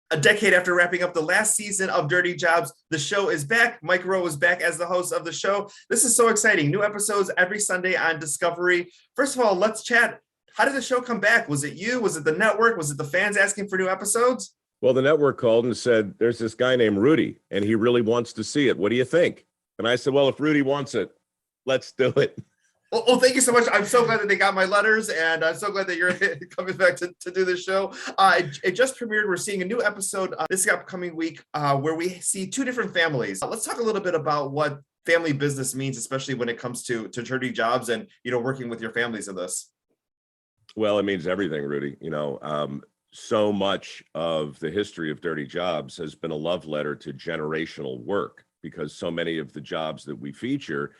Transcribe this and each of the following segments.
A decade after wrapping up the last season of Dirty Jobs, the show is back. Mike Rowe is back as the host of the show. This is so exciting. New episodes every Sunday on Discovery. First of all, let's chat. How did the show come back? Was it you? Was it the network? Was it the fans asking for new episodes? Well, the network called and said, there's this guy named Rudy, and he really wants to see it. What do you think? And I said, well, if Rudy wants it, let's do it. Well, thank you so much. I'm so glad that they got my letters, and I'm so glad that you're coming back to do this show. It just premiered. We're seeing a new episode this upcoming week where we see two different families. Let's talk a little bit about what family business means, especially when it comes to Dirty Jobs and, working with your families in this. Well, it means everything, Rudy. So much of the history of Dirty Jobs has been a love letter to generational work, because so many of the jobs that we feature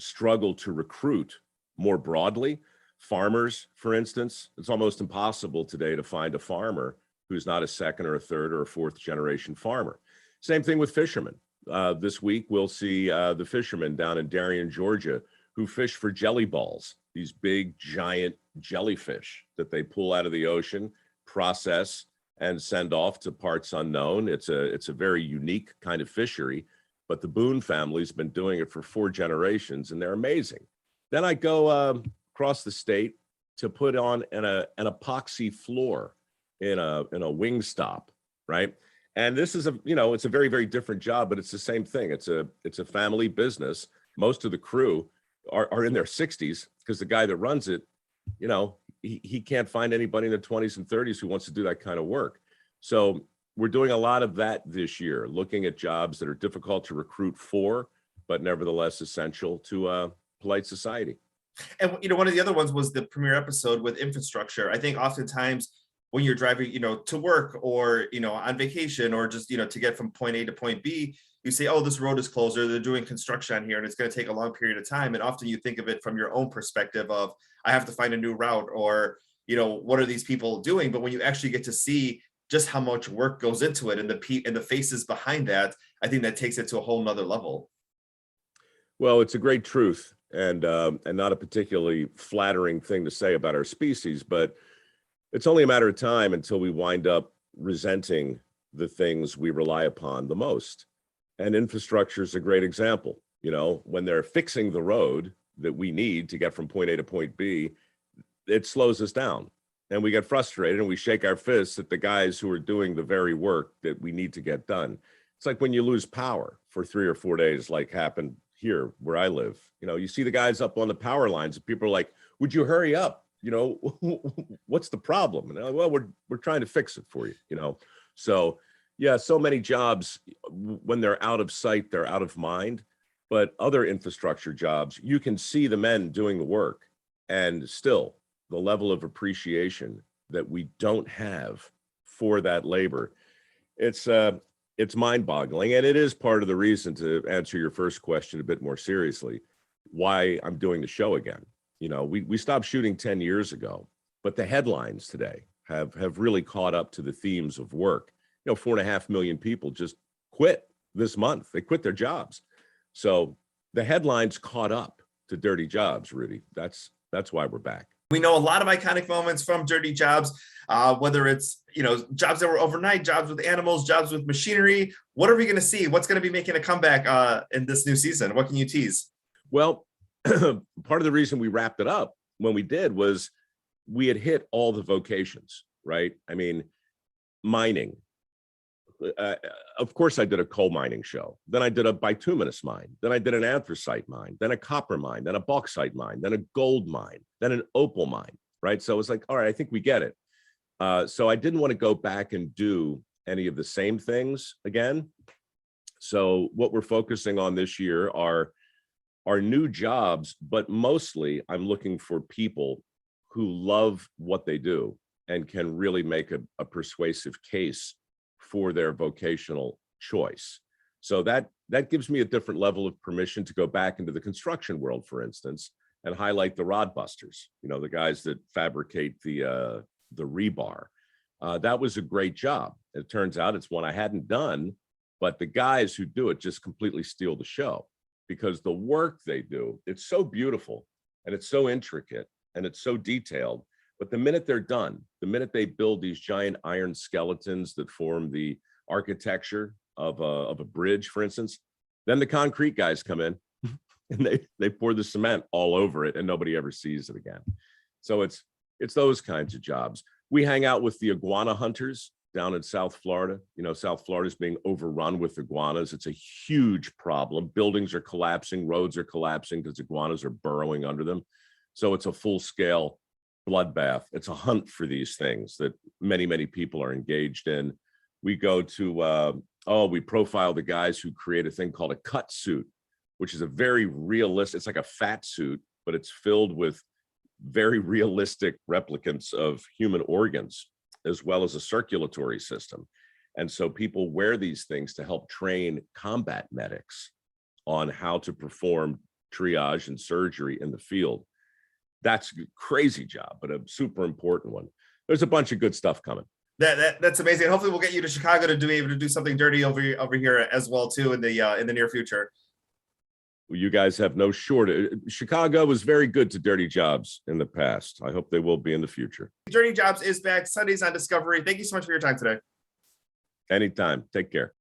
struggle to recruit more broadly. Farmers, for instance, it's almost impossible today to find a farmer who's not a second or a third or a fourth generation farmer. Same thing with fishermen. This week, we'll see the fishermen down in Darien, Georgia, who fish for jelly balls, these big, giant jellyfish that they pull out of the ocean, process, and send off to parts unknown. It's a very unique kind of fishery. But the Boone family's been doing it for 4 generations, and they're amazing. Then I go across the state to put on an epoxy floor in a wing stop, right? And this is it's a very, very different job, but it's the same thing. It's a family business. Most of the crew are in their 60s, because the guy that runs it, he can't find anybody in their 20s and 30s who wants to do that kind of work. So we're doing a lot of that this year, looking at jobs that are difficult to recruit for, but nevertheless essential to polite society. And, one of the other ones was the premiere episode with infrastructure. I think oftentimes when you're driving, to work or, on vacation, or just, to get from point A to point B, you say, oh, this road is closed, or they're doing construction on here and it's going to take a long period of time. And often you think of it from your own perspective of, I have to find a new route, or, what are these people doing? But when you actually get to see just how much work goes into it and the faces behind that, I think that takes it to a whole nother level. Well, it's a great truth, and not a particularly flattering thing to say about our species, but it's only a matter of time until we wind up resenting the things we rely upon the most. And infrastructure is a great example. When they're fixing the road that we need to get from point A to point B, it slows us down. And we get frustrated and we shake our fists at the guys who are doing the very work that we need to get done. It's like when you lose power for 3 or 4 days, like happened here where I live. You see the guys up on the power lines and people are like, would you hurry up? What's the problem? And well, we're trying to fix it for you, So yeah, so many jobs, when they're out of sight, they're out of mind. But other infrastructure jobs, you can see the men doing the work, and still the level of appreciation that we don't have for that labor, it's mind-boggling. And it is part of the reason, to answer your first question a bit more seriously, why I'm doing the show again. We stopped shooting 10 years ago, but the headlines today have really caught up to the themes of work. 4.5 million people just quit this month. They quit their jobs. So the headlines caught up to Dirty Jobs, Rudy. That's why we're back. We know a lot of iconic moments from Dirty Jobs, whether it's, jobs that were overnight, jobs with animals, jobs with machinery. What are we going to see? What's going to be making a comeback in this new season? What can you tease? Well, part of the reason we wrapped it up when we did was we had hit all the vocations, right? I mean, mining. Of course, I did a coal mining show. Then I did a bituminous mine. Then I did an anthracite mine. Then a copper mine. Then a bauxite mine. Then a gold mine. Then an opal mine, right? So it was like, all right, I think we get it. So I didn't want to go back and do any of the same things again. So what we're focusing on this year are new jobs, but mostly I'm looking for people who love what they do and can really make a persuasive case for their vocational choice. So that gives me a different level of permission to go back into the construction world, for instance, and highlight the rod busters, the guys that fabricate the rebar. That was a great job. It turns out it's one I hadn't done, but the guys who do it just completely steal the show, because the work they do, it's so beautiful and it's so intricate and it's so detailed But the minute they're done, the minute they build these giant iron skeletons that form the architecture of a bridge, for instance, then the concrete guys come in and they pour the cement all over it and nobody ever sees it again. So it's those kinds of jobs. We hang out with the iguana hunters down in South Florida. You know, South Florida is being overrun with iguanas. It's a huge problem. Buildings are collapsing, roads are collapsing because iguanas are burrowing under them. So it's a full-scale bloodbath. It's a hunt for these things that many, many people are engaged in. We go to, we profile the guys who create a thing called a cut suit, which is a very realistic, it's like a fat suit, but it's filled with very realistic replicants of human organs, as well as a circulatory system. And so people wear these things to help train combat medics on how to perform triage and surgery in the field. That's a crazy job, but a super important one. There's a bunch of good stuff coming. That's amazing. Hopefully we'll get you to Chicago to be able to do something dirty over here as well too in the near future. Well, you guys have no shortage. Chicago was very good to dirty jobs in the past. I hope they will be in the future. Dirty Jobs is back Sundays on Discovery. Thank you so much for your time today. Anytime. Take care.